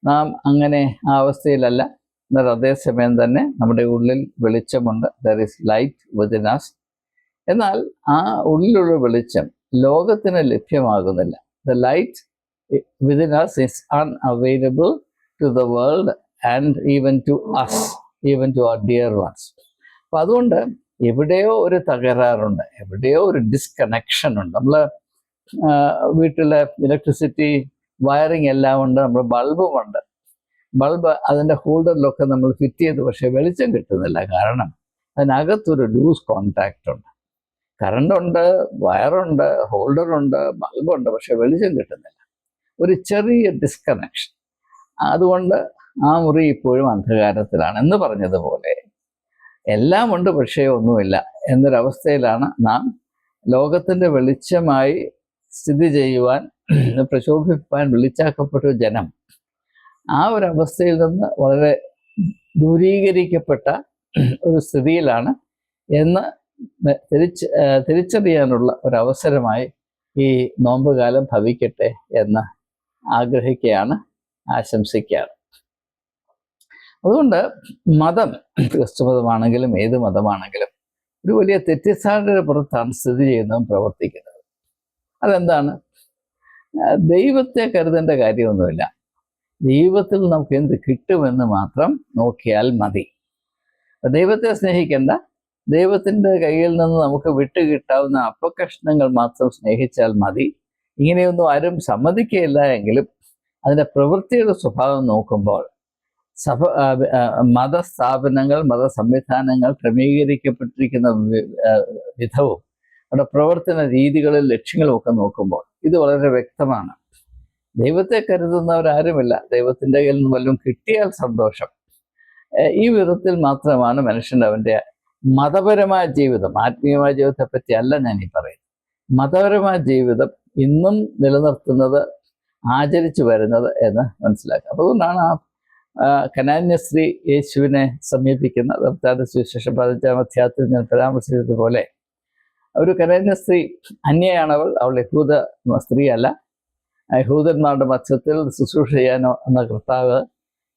നാം അങ്ങനെ ആ അവസ്ഥയിലല്ല. എന്നാൽ അതേസമയം തന്നെ നമ്മുടെ ഉള്ളിൽ വെളിച്ചമുണ്ട്. There is light within us. എന്നാൽ ആ ഉള്ളിലുള്ള വെളിച്ചം ലോകത്തിന് ലഭ്യമാകുന്നില്ല. The light within us is unavailable to the world and even to us, even to our dear ones. അപ്പം അതുകൊണ്ട് എവിടെയോ ഒരു തകരാറുണ്ട്, എവിടെയോ ഒരു ഡിസ്കണക്ഷൻ ഉണ്ട്. നമ്മൾ വീട്ടിലെ ഇലക്ട്രിസിറ്റി വയറിങ് എല്ലാം ഉണ്ട്, നമ്മൾ ബൾബുമുണ്ട്. ബൾബ് അതിൻ്റെ ഹോൾഡറിലൊക്കെ നമ്മൾ ഫിറ്റ് ചെയ്ത്, പക്ഷേ വെളിച്ചം കിട്ടുന്നില്ല. കാരണം അതിനകത്തൊരു ലൂസ് കോണ്ടാക്റ്റ് ഉണ്ട്. കറണ്ടുണ്ട്, വയറുണ്ട്, ഹോൾഡറുണ്ട്, ബൾബുണ്ട്, പക്ഷെ വെളിച്ചം കിട്ടുന്നില്ല. ഒരു ചെറിയ ഡിസ്കണക്ഷൻ. അതുകൊണ്ട് ആ മുറി ഇപ്പോഴും അന്ധകാരത്തിലാണ്. എന്ന് പറഞ്ഞതുപോലെ എല്ലാം ഉണ്ട് പക്ഷേ ഒന്നുമില്ല എന്നൊരവസ്ഥയിലാണ് നാം. ലോകത്തിൻ്റെ വെളിച്ചമായി സ്ഥിതി ചെയ്യുവാൻ, പ്രശോഭിപ്പാൻ വിളിച്ചാക്കപ്പെട്ട ജനം ആ ഒരവസ്ഥയിൽ നിന്ന് വളരെ ദൂരീകരിക്കപ്പെട്ട ഒരു സ്ഥിതിയിലാണ് എന്ന് തിരിച്ചറിയാനുള്ള ഒരവസരമായി ഈ നോമ്പുകാലം ഭവിക്കട്ടെ എന്ന് ആഗ്രഹിക്കുകയാണ്, ആശംസിക്കുകയാണ്. അതുകൊണ്ട് മതം, ക്രിസ്തുമതമാണെങ്കിലും ഏത് മതമാണെങ്കിലും, ഒരു വലിയ തെറ്റിദ്ധാരണയുടെ പുറത്താണ് സ്ഥിതി ചെയ്യുന്നതും പ്രവർത്തിക്കുന്നത്. അതെന്താണ്? ദൈവത്തെ കരുതേണ്ട കാര്യമൊന്നുമില്ല. ദൈവത്തിൽ നമുക്ക് എന്ത് കിട്ടുമെന്ന് മാത്രം നോക്കിയാൽ മതി. ദൈവത്തെ സ്നേഹിക്കേണ്ട, ദൈവത്തിൻ്റെ കയ്യിൽ നിന്ന് നമുക്ക് വിട്ടുകിട്ടാവുന്ന അപ്പക്കഷ്ണങ്ങൾ മാത്രം സ്നേഹിച്ചാൽ മതി. ഇങ്ങനെയൊന്നും ആരും സമ്മതിക്കുകയില്ല എങ്കിലും അതിൻ്റെ പ്രവൃത്തിയുടെ സ്വഭാവം നോക്കുമ്പോൾ മതസ്ഥാപനങ്ങൾ, മതസംവിധാനങ്ങൾ ക്രമീകരിക്കപ്പെട്ടിരിക്കുന്ന വിധവും അവിടെ പ്രവർത്തന രീതികളും ലക്ഷ്യങ്ങളും ഒക്കെ നോക്കുമ്പോൾ ഇത് വളരെ വ്യക്തമാണ്. ദൈവത്തെ കരുതുന്നവരാരുമില്ല. ദൈവത്തിൻ്റെ കയ്യിൽ നിന്ന് വല്ലതും കിട്ടിയാൽ സന്തോഷം. ഈ വിധത്തിൽ മാത്രമാണ് മനുഷ്യൻ അവൻ്റെ മതപരമായ ജീവിതം, ആത്മീയമായ ജീവിതത്തെ പറ്റി അല്ല ഞാൻ ഈ പറയുന്നത്. മതപരമായ ജീവിതം ഇന്നും നിലനിർത്തുന്നത്, ആചരിച്ചു വരുന്നത് എന്ന് മനസ്സിലാക്കുക. അപ്പോൾ അതുകൊണ്ടാണ് ആ കനാന്യ സ്ത്രീ യേശുവിനെ സമീപിക്കുന്ന കർത്താവിന്റെ സുവിശേഷം 15-ാം അധ്യായത്തിൽ ഞാൻ പരാമർശിച്ചതുപോലെ, ഒരു കനാന്യ സ്ത്രീ അന്യയാണവൾ. അവൾ യഹൂദ സ്ത്രീ അല്ല. യഹൂദന്മാരുടെ മധ്യത്തിൽ ശുശ്രൂഷ ചെയ്യാനോ എന്ന കർത്താവ്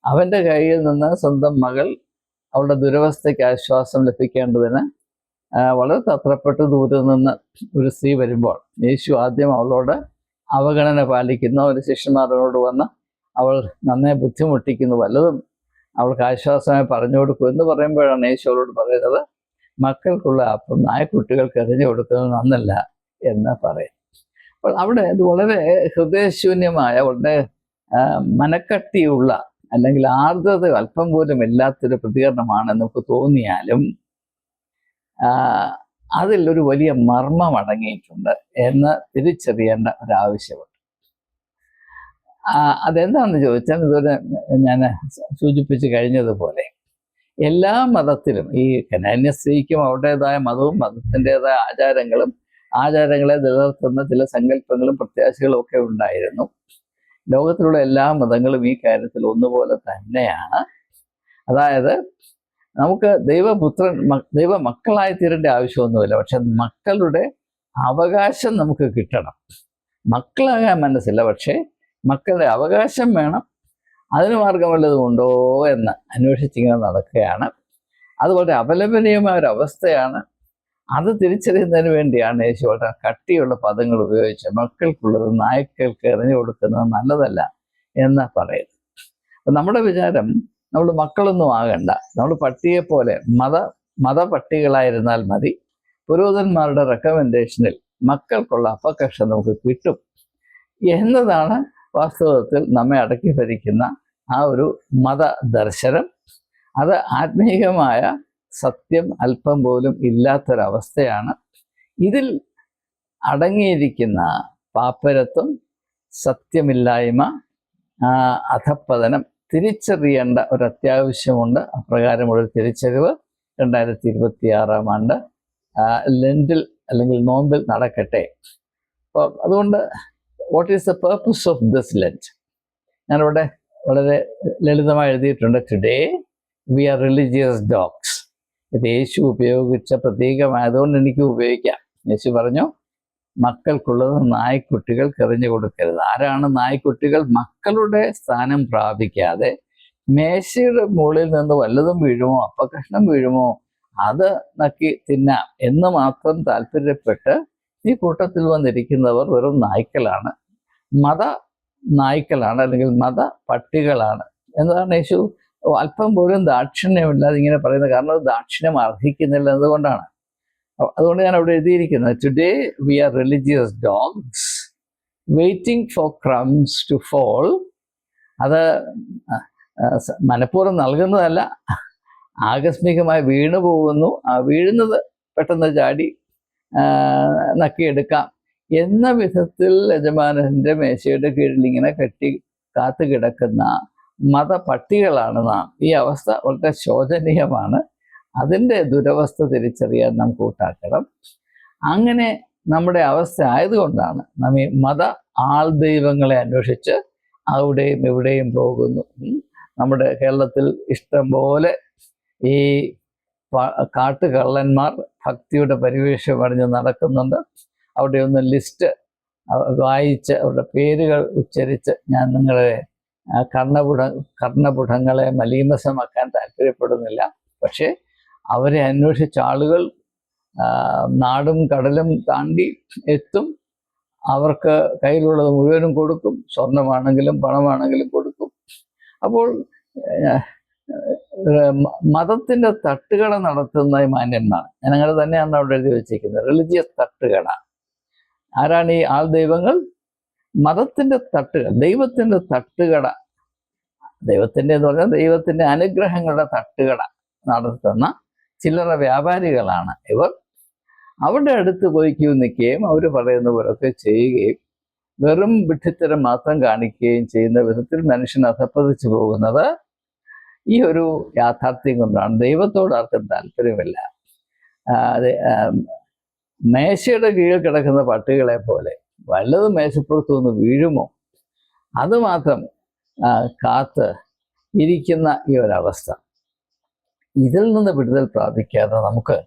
അവൻ്റെ കയ്യിൽ നിന്ന് സ്വന്തം മകൾ അവളുടെ ദുരവസ്ഥയ്ക്ക് ആശ്വാസം ലഭിക്കേണ്ടതിന് വളരെ തത്രപ്പെട്ട് ദൂരെ നിന്ന് ഒരു സ്ത്രീ വരുമ്പോൾ യേശു ആദ്യം അവളോട് അവഗണന പാലിക്കുന്നു. അവരുടെ ശിഷ്യന്മാരോട് വന്ന് അവൾ നന്നേ ബുദ്ധിമുട്ടിക്കുന്നു, വല്ലതും അവൾക്ക് ആശ്വാസമായി പറഞ്ഞു കൊടുക്കും എന്ന് പറയുമ്പോഴാണ് യേശു അവളോട് പറയുന്നത്, മക്കൾക്കുള്ള അപ്പം നായ്ക്കുട്ടികൾക്ക് എറിഞ്ഞു കൊടുക്കുന്നത് നന്നല്ല എന്ന് പറയും. അപ്പോൾ അവിടെ ഇത് വളരെ ഹൃദയശൂന്യമായ, വളരെ മനക്കട്ടിയുള്ള, അല്ലെങ്കിൽ ആർദ്രത അല്പം പോലും ഇല്ലാത്തൊരു പ്രതികരണമാണ് നമുക്ക് തോന്നിയാലും അതിൽ ഒരു വലിയ മർമ്മം അടങ്ങിയിട്ടുണ്ട് എന്ന് തിരിച്ചറിയേണ്ട ഒരാവശ്യമുണ്ട്. അതെന്താണെന്ന് ചോദിച്ചാൽ, ഇതുവരെ ഞാൻ സൂചിപ്പിച്ച് കഴിഞ്ഞതുപോലെ എല്ലാ മതത്തിലും ഈ കനാന്യ സ്ത്രീക്കും അവരുടേതായ മതവും മതത്തിൻ്റെതായ ആചാരങ്ങളെ നിലനിർത്തുന്ന ചില സങ്കല്പങ്ങളും പ്രത്യാശകളും ഒക്കെ ഉണ്ടായിരുന്നു. ലോകത്തിലുള്ള എല്ലാ മതങ്ങളും ഈ കാര്യത്തിൽ ഒന്നുപോലെ തന്നെയാണ്. അതായത് നമുക്ക് ദൈവമക്കളായി തീരേണ്ട ആവശ്യമൊന്നുമില്ല, പക്ഷെ മക്കളുടെ അവകാശം നമുക്ക് കിട്ടണം. മക്കളാകാൻ മനസ്സില്ല, പക്ഷേ മക്കളുടെ അവകാശം വേണം. അതിന് മാർഗം വല്ലതും ഉണ്ടോ എന്ന് അന്വേഷിച്ചിങ്ങനെ നടക്കുകയാണ്. അതുപോലെ അപലപനീയമായ ഒരവസ്ഥയാണ്. അത് തിരിച്ചറിയുന്നതിന് വേണ്ടിയാണ് യേശു വളരെ കട്ടിയുള്ള പദങ്ങൾ ഉപയോഗിച്ച് മക്കൾക്കുള്ളത് നായ്ക്കൾക്ക് എറിഞ്ഞു കൊടുക്കുന്നത് നല്ലതല്ല എന്ന് പറയുന്നത്. അപ്പം നമ്മുടെ വിചാരം, നമ്മൾ മക്കളൊന്നും ആകണ്ട, നമ്മൾ പട്ടിയെപ്പോലെ മതപട്ടികളായിരുന്നാൽ മതി. പുരോഹിതന്മാരുടെ റെക്കമെൻഡേഷനിൽ മക്കൾക്കുള്ള അപ്പക്കഷ്ണം നമുക്ക് കിട്ടും എന്നതാണ് വാസ്തവത്തിൽ നമ്മെ അടക്കി ഭരിക്കുന്ന ആ ഒരു മതദർശനം. അത് ആത്മീയമായ സത്യം അല്പം പോലും ഇല്ലാത്തൊരവസ്ഥയാണ്. ഇതിൽ അടങ്ങിയിരിക്കുന്ന പാപ്പരത്വം, സത്യമില്ലായ്മ, അധപ്പതനം തിരിച്ചറിയേണ്ട ഒരു അത്യാവശ്യമുണ്ട്. അപ്രകാരമുള്ളൊരു തിരിച്ചറിവ് 2026 ആണ്ട് ലെൻറ്റിൽ അല്ലെങ്കിൽ നോമ്പിൽ നടക്കട്ടെ. അപ്പോൾ അതുകൊണ്ട് what is the purpose of this lent? ഞാനിവിടെ വളരെ ലളിതമായി എഴുതിയിട്ടുണ്ട്. Today we are religious dogs. ഇത് യേശു ഉപയോഗിച്ച പ്രതീകമായതുകൊണ്ട് എനിക്ക് ഉപയോഗിക്കാം. യേശു പറഞ്ഞു, മക്കൾക്കുള്ളത് നായ്ക്കുട്ടികൾക്ക് എറിഞ്ഞു കൊടുക്കരുത്. ആരാണ് നായ്ക്കുട്ടികൾ? മക്കളുടെ സ്ഥാനം പ്രാപിക്കാതെ മേശയുടെ മുകളിൽ നിന്ന് വല്ലതും വീഴുമോ, അപ്പകഷ്ണം വീഴുമോ, അത് നക്കി തിന്നാം എന്ന് മാത്രം താല്പര്യപ്പെട്ട് ഈ കൂട്ടത്തിൽ വന്നിരിക്കുന്നവർ വെറും നായ്ക്കളാണ്, മത നായ്ക്കളാണ്, അല്ലെങ്കിൽ മത പട്ടികളാണ് എന്നതാണ് യേശു അല്പം പോലും ദാക്ഷിണ്യമില്ലാതെ ഇങ്ങനെ പറയുന്നത്. കാരണം അത് ദാക്ഷിണ്യം അർഹിക്കുന്നില്ല എന്നതുകൊണ്ടാണ്. അതുകൊണ്ട് ഞാൻ അവിടെ എഴുതിയിരിക്കുന്നത്, today we are religious dogs waiting for crumbs to fall. അത് മനഃപൂർവ്വം നൽകുന്നതല്ല, ആകസ്മികമായി വീണു പോകുന്നു. ആ വീഴുന്നത് പെട്ടെന്ന് ചാടി നക്കിയെടുക്കാം എന്ന വിധത്തിൽ യജമാനന്റെ മേശയുടെ കീഴിൽ ഇങ്ങനെ കെട്ടി കാത്തു കിടക്കുന്ന മതപട്ടികളാണ് നാം. ഈ അവസ്ഥ വളരെ ശോചനീയമാണ്. അതിൻ്റെ ദുരവസ്ഥ തിരിച്ചറിയാൻ നാം കൂട്ടാക്കണം. അങ്ങനെ നമ്മുടെ അവസ്ഥ ആയതുകൊണ്ടാണ് നാം ഈ മത ആൾ ദൈവങ്ങളെ അന്വേഷിച്ച് അവിടെയും ഇവിടെയും പോകുന്നു. നമ്മുടെ കേരളത്തിൽ ഇഷ്ടം പോലെ ഈ കാട്ടുകള്ളന്മാർ ഭക്തിയുടെ പരിവേഷം അണിഞ്ഞ് നടക്കുന്നുണ്ട്. അവിടെ ഒന്ന് ലിസ്റ്റ് വായിച്ച് അവരുടെ പേരുകൾ ഉച്ചരിച്ച് ഞാൻ നിങ്ങളെ കർണപുടങ്ങളെ മലീമസമാക്കാൻ താല്പര്യപ്പെടുന്നില്ല. പക്ഷേ അവരെ അന്വേഷിച്ച ആളുകൾ നാടും കടലും താണ്ടി എത്തും. അവർക്ക് കയ്യിലുള്ളത് മുഴുവനും കൊടുക്കും, സ്വർണമാണെങ്കിലും പണമാണെങ്കിലും കൊടുക്കും. അപ്പോൾ മതത്തിൻ്റെ തട്ടുകട നടത്തുന്ന ഈ മാന്യന്മാർ, ഞാൻ അങ്ങനെ തന്നെയാണ് അവിടെ എഴുതി വെച്ചിരിക്കുന്നത്, റിലിജിയസ് തട്ടുകട. ആരാണ് ഈ ആൾ ദൈവങ്ങൾ? മതത്തിൻ്റെ തട്ടുകട, ദൈവത്തിൻ്റെ തട്ടുകട, ദൈവത്തിൻ്റെ എന്ന് പറഞ്ഞാൽ ദൈവത്തിൻ്റെ അനുഗ്രഹങ്ങളുടെ തട്ടുകട നടത്തുന്ന ചില്ലറ വ്യാപാരികളാണ് ഇവർ. അവരുടെ അടുത്ത് പോയി ക്യൂ നിൽക്കുകയും അവർ പറയുന്ന പോലൊക്കെ ചെയ്യുകയും വെറും വിഡ്ഢിത്തരം മാത്രം കാണിക്കുകയും ചെയ്യുന്ന വിധത്തിൽ മനുഷ്യൻ അധപ്പതിച്ചു പോകുന്നത് ഈ ഒരു യാഥാർത്ഥ്യം കൊണ്ടാണ്. ദൈവത്തോട് ആർക്കും താല്പര്യമില്ല. മേശയുടെ കീഴിൽ കിടക്കുന്ന പട്ടികളെ പോലെ വല്ലതും മേശപ്പുറത്തു നിന്ന് വീഴുമോ അതുമാത്രം കാത്ത് ഇരിക്കുന്ന ഈ ഒരവസ്ഥ, ഇതിൽ നിന്ന് വിടുതൽ പ്രാപിക്കാതെ നമുക്ക്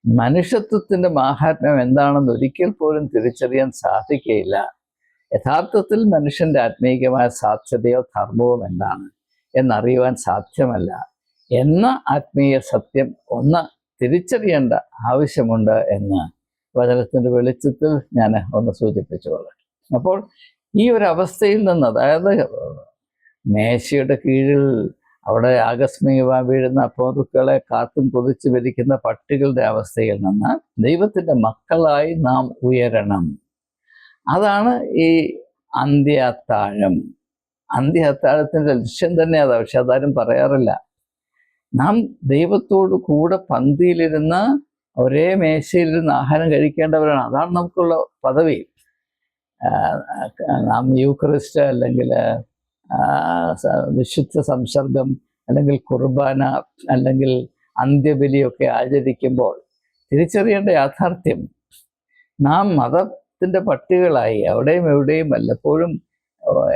മനുഷ്യത്വത്തിൻ്റെ മാഹാത്മ്യം എന്താണെന്ന് ഒരിക്കൽ പോലും തിരിച്ചറിയാൻ സാധിക്കുകയില്ല. യഥാർത്ഥത്തിൽ മനുഷ്യൻ്റെ ആത്മീയമായ സാധ്യതയോ ധർമ്മവും എന്താണ് എന്നറിയുവാൻ സാധ്യമല്ല എന്ന ആത്മീയ സത്യം ഒന്ന് തിരിച്ചറിയേണ്ട ആവശ്യമുണ്ട് എന്ന് വചനത്തിൻ്റെ വെളിച്ചത്തിൽ ഞാൻ ഒന്ന് സൂചിപ്പിച്ചുകൊള്ളാം. അപ്പോൾ ഈ ഒരു അവസ്ഥയിൽ നിന്ന്, അതായത് മേശയുടെ കീഴിൽ അവിടെ ആകസ്മികമായി വീഴുന്ന അപ്പോറുക്കളെ കാത്തും കൊതിച്ച് വരിക്കുന്ന പട്ടികളുടെ അവസ്ഥയിൽ നിന്ന് ദൈവത്തിൻ്റെ മക്കളായി നാം ഉയരണം. അതാണ് ഈ അന്ത്യാത്താഴം. അന്ത്യാത്താഴത്തിൻ്റെ ലക്ഷ്യം തന്നെ അതാണ്. പക്ഷെ അതാരും പറയാറില്ല. നാം ദൈവത്തോട് കൂടെ പന്തിയിലിരുന്ന് ഒരേ മേശയിലിരുന്ന് ആഹാരം കഴിക്കേണ്ടവരാണ്. അതാണ് നമുക്കുള്ള പദവി. നാം യൂക്രിസ്റ്റ് അല്ലെങ്കിൽ വിശുദ്ധ സംസർഗം അല്ലെങ്കിൽ കുർബാന അല്ലെങ്കിൽ അന്ത്യബലിയൊക്കെ ആചരിക്കുമ്പോൾ തിരിച്ചറിയേണ്ട യാഥാർത്ഥ്യം, നാം മതത്തിൻ്റെ പട്ടികളായി അവിടെയും എവിടെയും വല്ലപ്പോഴും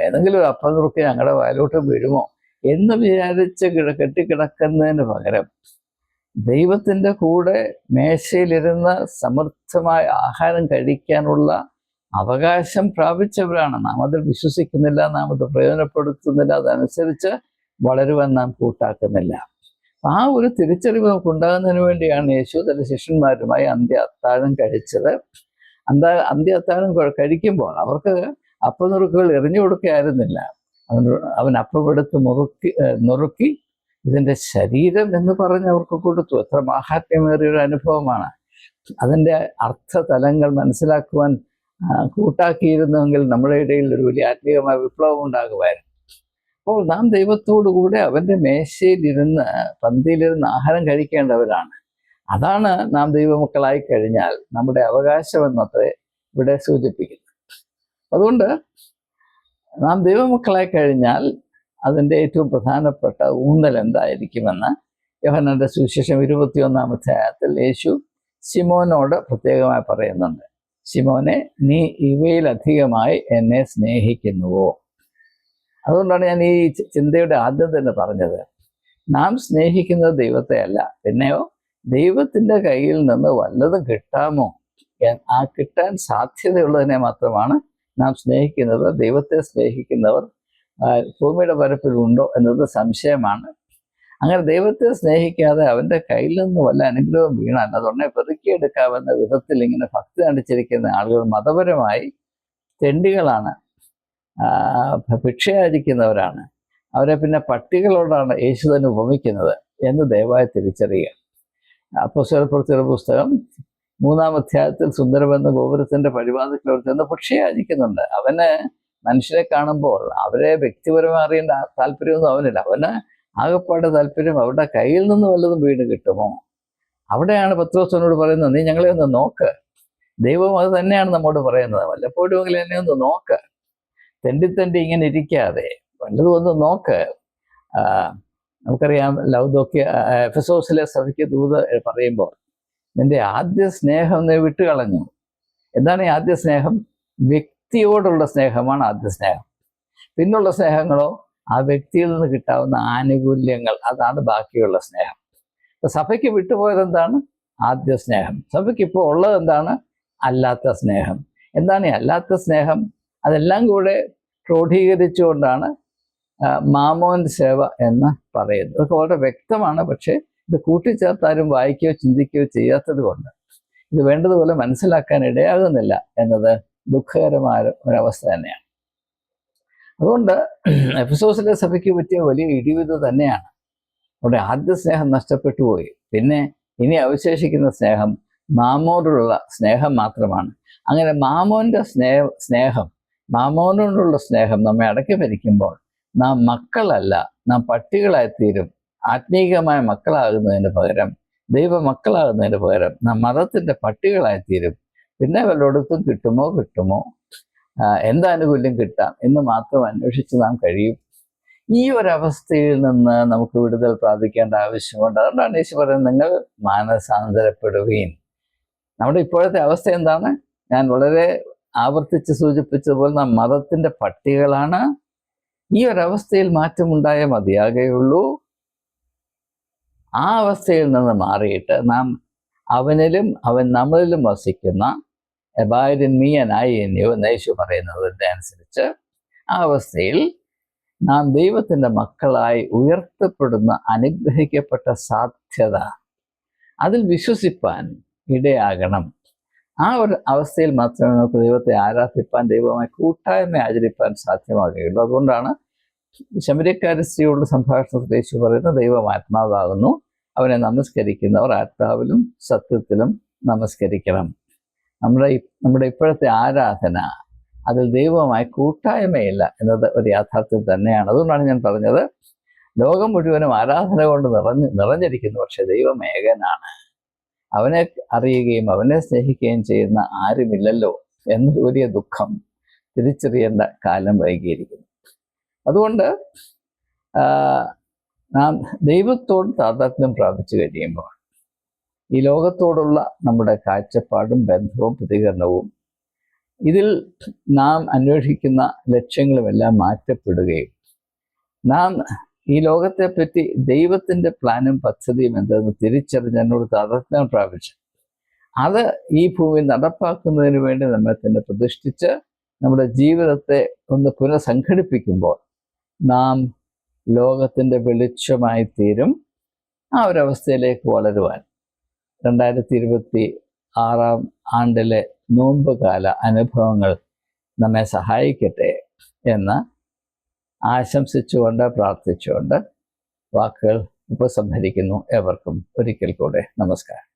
ഏതെങ്കിലും ഒരു അപ്പം നുറുക്കി ഞങ്ങളുടെ വയലോട്ട് വീഴുമോ എന്ന് വിചാരിച്ച് കെട്ടിക്കിടക്കുന്നതിന് പകരം ദൈവത്തിൻ്റെ കൂടെ മേശയിലിരുന്ന് സമൃദ്ധമായ ആഹാരം കഴിക്കാനുള്ള അവകാശം പ്രാപിച്ചവരാണ് നാം. അതിൽ വിശ്വസിക്കുന്നില്ല, നാം അത് പ്രയോജനപ്പെടുത്തുന്നില്ല, അതനുസരിച്ച് വളരുവാൻ നാം കൂട്ടാക്കുന്നില്ല. ആ ഒരു തിരിച്ചറിവ് നമുക്ക് ഉണ്ടാകുന്നതിന് വേണ്ടിയാണ് യേശു തൻ്റെ ശിഷ്യന്മാരുമായി അന്ത്യ കഴിച്ചത്. അന്ത്യ അത്താഴം കഴിക്കുമ്പോൾ അവർക്ക് അപ്പനുറുക്കുകൾ എറിഞ്ഞു കൊടുക്കുകയായിരുന്നില്ല. അവൻ അപ്പമെടുത്ത് നുറുക്കി ഇതിൻ്റെ ശരീരം എന്ന് പറഞ്ഞ് അവർക്ക് കൊടുത്തു. എത്ര മാഹാത്മ്യമേറിയൊരു അനുഭവമാണ്. അതിൻ്റെ അർത്ഥതലങ്ങൾ മനസ്സിലാക്കുവാൻ കൂട്ടാക്കിയിരുന്നെങ്കിൽ നമ്മുടെ ഇടയിൽ ഒരു വലിയ ആത്മീയമായ വിപ്ലവം ഉണ്ടാകുമായിരുന്നു. അപ്പോൾ നാം ദൈവത്തോടുകൂടെ അവൻ്റെ മേശയിലിരുന്ന് പന്തിയിലിരുന്ന് ആഹാരം കഴിക്കേണ്ടവരാണ്. അതാണ് നാം ദൈവമക്കളായി കഴിഞ്ഞാൽ നമ്മുടെ അവകാശമെന്നത്രേ ഇവിടെ സൂചിപ്പിക്കുന്നത്. അതുകൊണ്ട് നാം ദൈവമക്കളായി കഴിഞ്ഞാൽ അതിൻ്റെ ഏറ്റവും പ്രധാനപ്പെട്ട ഊന്നൽ എന്തായിരിക്കുമെന്ന് യോഹന്നാന്റെ സുവിശേഷം 21-ാം അധ്യായത്തിൽ യേശു ശിമോനോട് പ്രത്യേകമായി പറയുന്നുണ്ട്. ശിമോനെ, നീ ഇവയിലധികമായി എന്നെ സ്നേഹിക്കുന്നുവോ? അതുകൊണ്ടാണ് ഞാൻ ഈ ചിന്തയുടെ ആദ്യം തന്നെ പറഞ്ഞത്, നാം സ്നേഹിക്കുന്നത് ദൈവത്തെ അല്ല, പിന്നെയോ ദൈവത്തിൻ്റെ കയ്യിൽ നിന്ന് വല്ലതും കിട്ടാമോ, ആ കിട്ടാൻ സാധ്യതയുള്ളതിനെ മാത്രമാണ് നാം സ്നേഹിക്കുന്നത്. ദൈവത്തെ സ്നേഹിക്കുന്നവർ ഭൂമിയുടെ പരപ്പിലുണ്ടോ എന്നത് സംശയമാണ്. അങ്ങനെ ദൈവത്തെ സ്നേഹിക്കാതെ അവൻ്റെ കയ്യിൽ നിന്ന് വല്ല അനുഗ്രഹവും വീണാൽ അതുടനെ പെറുക്കിയെടുക്കാവുന്ന വിധത്തിൽ ഇങ്ങനെ ഭക്തി നടിച്ചിരിക്കുന്ന ആളുകൾ മതപരമായി തെണ്ടികളാണ്, ഭിക്ഷയാചിക്കുന്നവരാണ്. അവരെ പിന്നെ പട്ടികളോടാണ് യേശു തന്നെ ഉപമിക്കുന്നത് എന്ന് ദയവായി തിരിച്ചറിയുക. അപ്പോസ്തലപ്രവൃത്തിയുടെ പുസ്തകം 3-ാം അധ്യായത്തിൽ സുന്ദരമെന്ന ഗോപുരത്തിൻ്റെ പടിവാതിൽക്കൽ ചെന്ന് ഭിക്ഷയാചിക്കുന്നുണ്ട്. അവന് മനുഷ്യരെ കാണുമ്പോൾ അവരെ വ്യക്തിപരമായി അറിയേണ്ട താല്പര്യമൊന്നും അവനില്ല. അവന് ആകെപ്പാടെ താല്പര്യം അവരുടെ കയ്യിൽ നിന്ന് വല്ലതും വീണ് കിട്ടുമോ. അവിടെയാണ് പത്രോസിനോട് പറയുന്നത്, നീ ഞങ്ങളെ ഒന്ന് നോക്ക്. ദൈവം അത് തന്നെയാണ് നമ്മോട് പറയുന്നത്. വല്ലപ്പോഴുമെങ്കിലും എന്നെ ഒന്ന് നോക്ക്, തെണ്ടി ഇങ്ങനെ ഇരിക്കാതെ വല്ലതും ഒന്ന് നോക്ക്. നമുക്കറിയാം ലൗദോക്യ എഫെസോസിലെ സഭയ്ക്ക് ദൂത് പറയുമ്പോൾ നിന്റെ ആദ്യ സ്നേഹം നീ വിട്ടുകളഞ്ഞു. എന്താണ് ഈ ആദ്യ സ്നേഹം? വ്യക്തിയോടുള്ള സ്നേഹമാണ് ആദ്യ സ്നേഹം. പിന്നുള്ള സ്നേഹങ്ങളോ ആ വ്യക്തിയിൽ നിന്ന് കിട്ടാവുന്ന ആനുകൂല്യങ്ങൾ, അതാണ് ബാക്കിയുള്ള സ്നേഹം. സഭയ്ക്ക് വിട്ടുപോയത് എന്താണ്? ആദ്യ സ്നേഹം. സഭയ്ക്ക് ഇപ്പോൾ ഉള്ളത് എന്താണ്? അല്ലാത്ത സ്നേഹം. എന്താണ് ഈ അല്ലാത്ത സ്നേഹം? അതെല്ലാം കൂടെ ക്രോഡീകരിച്ചുകൊണ്ടാണ് മാമോൻ സേവ എന്ന് പറയുന്നത്. അതൊക്കെ വളരെ വ്യക്തമാണ്. പക്ഷേ ഇത് കൂട്ടിച്ചേർത്താരും വായിക്കുകയോ ചിന്തിക്കുകയോ ചെയ്യാത്തത് കൊണ്ട് ഇത് വേണ്ടതുപോലെ മനസ്സിലാക്കാൻ ഇടയാകുന്നില്ല എന്നത് ദുഃഖകരമായ ഒരവസ്ഥ തന്നെയാണ്. അതുകൊണ്ട് എഫെസോസിലെ സഭയ്ക്ക് പറ്റിയ വലിയ ഇടിവിത് തന്നെയാണ്. അവിടെ ആദ്യ സ്നേഹം നഷ്ടപ്പെട്ടു പോയി. പിന്നെ ഇനി അവശേഷിക്കുന്ന സ്നേഹം മാമോനോടുള്ള സ്നേഹം മാത്രമാണ്. അങ്ങനെ മാമോൻ്റെ സ്നേഹം മാമോനോടുള്ള സ്നേഹം നമ്മെ അടക്കി ഭരിക്കുമ്പോൾ നാം മക്കളല്ല, നാം പട്ടികളായിത്തീരും. ആത്മീകമായ മക്കളാകുന്നതിന് പകരം, ദൈവ മക്കളാകുന്നതിന് പകരം നാം മതത്തിൻ്റെ പട്ടികളായിത്തീരും. പിന്നെ വല്ലയിടത്തും കിട്ടുമോ, എന്താനുകൂല്യം കിട്ടാം എന്ന് മാത്രം അന്വേഷിച്ച് നാം കഴിയും. ഈ ഒരവസ്ഥയിൽ നിന്ന് നമുക്ക് വിടുതൽ പ്രാപിക്കേണ്ട ആവശ്യമുണ്ട്. അതുകൊണ്ടാണ് യേശു പറയുന്നത്, നിങ്ങൾ മാനസാന്തരപ്പെടുകയും. നമ്മുടെ ഇപ്പോഴത്തെ അവസ്ഥ എന്താണ്? ഞാൻ വളരെ ആവർത്തിച്ച് സൂചിപ്പിച്ചതുപോലെ നാം മതത്തിൻ്റെ പട്ടികളാണ്. ഈ ഒരവസ്ഥയിൽ മാറ്റമുണ്ടായേ മതിയാകുകയുള്ളൂ. ആ അവസ്ഥയിൽ നിന്ന് മാറിയിട്ട് നാം അവനിലും അവൻ നമ്മളിലും വസിക്കുന്ന abide in me and I in you എന്ന് യേശു പറയുന്നതിൻ്റെ അനുസരിച്ച് ആ അവസ്ഥയിൽ നാം ദൈവത്തിൻ്റെ മക്കളായി ഉയർത്തപ്പെടുന്ന അനുഗ്രഹിക്കപ്പെട്ട സാധ്യത, അതിൽ വിശ്വസിപ്പാൻ ഇടയാകണം. ആ ഒരു അവസ്ഥയിൽ മാത്രമേ നമുക്ക് ദൈവത്തെ ആരാധിപ്പാൻ, ദൈവമായി കൂട്ടായ്മ ആചരിപ്പാൻ സാധ്യമാകുകയുള്ളൂ. അതുകൊണ്ടാണ് ശമര്യക്കാരി സ്ത്രീയോടുള്ള സംഭാഷണത്തിൽ യേശു പറയുന്നത്, ദൈവം ആത്മാവാകുന്നു, അവനെ നമസ്കരിക്കുന്നവർ ആത്മാവിലും സത്യത്തിലും നമസ്കരിക്കണം. നമ്മുടെ ഇപ്പോഴത്തെ ആരാധന അതിൽ ദൈവമായി കൂട്ടായ്മയില്ല എന്നത് ഒരു യാഥാർത്ഥ്യം തന്നെയാണ്. അതുകൊണ്ടാണ് ഞാൻ പറഞ്ഞത്, ലോകം മുഴുവനും ആരാധന കൊണ്ട് നിറഞ്ഞിരിക്കുന്നു, പക്ഷെ ദൈവം ഏകനാണ്. അവനെ അറിയുകയും അവനെ സ്നേഹിക്കുകയും ചെയ്യുന്ന ആരുമില്ലല്ലോ എന്നൊരു വലിയ ദുഃഖം തിരിച്ചറിയേണ്ട കാലം വൈകിയിരിക്കുന്നു. അതുകൊണ്ട് നാം ദൈവത്തോട് താതാത്മ്യം പ്രാപിച്ചു കഴിയുമ്പോൾ ഈ ലോകത്തോടുള്ള നമ്മുടെ കാഴ്ചപ്പാടും ബന്ധവും പ്രതികരണവും ഇതിൽ നാം അന്വേഷിക്കുന്ന ലക്ഷ്യങ്ങളുമെല്ലാം മാറ്റപ്പെടുകയും നാം ഈ ലോകത്തെപ്പറ്റി ദൈവത്തിൻ്റെ പ്ലാനും പദ്ധതിയും എന്തെന്ന് തിരിച്ചറിഞ്ഞ് എന്നോട് താതാത്മ്യം പ്രാപിച്ച് അത് ഈ ഭൂമിയിൽ നടപ്പാക്കുന്നതിന് വേണ്ടി നമ്മെ തന്നെ പ്രതിഷ്ഠിച്ച് നമ്മുടെ ജീവിതത്തെ ഒന്ന് പുനഃസംഘടിപ്പിക്കുമ്പോൾ നാം ലോകത്തിൻ്റെ വെളിച്ചമായി തീരും. ആ ഒരവസ്ഥയിലേക്ക് വളരുവാൻ 2026 ആണ്ടിലെ നോമ്പുകാല അനുഭവങ്ങൾ നമ്മെ സഹായിക്കട്ടെ എന്ന് ആശംസിച്ചുകൊണ്ട് പ്രാർത്ഥിച്ചുകൊണ്ട് വാക്കുകൾ ഉപസംഹരിക്കുന്നു. ഏവർക്കും ഒരിക്കൽ കൂടെ നമസ്കാരം.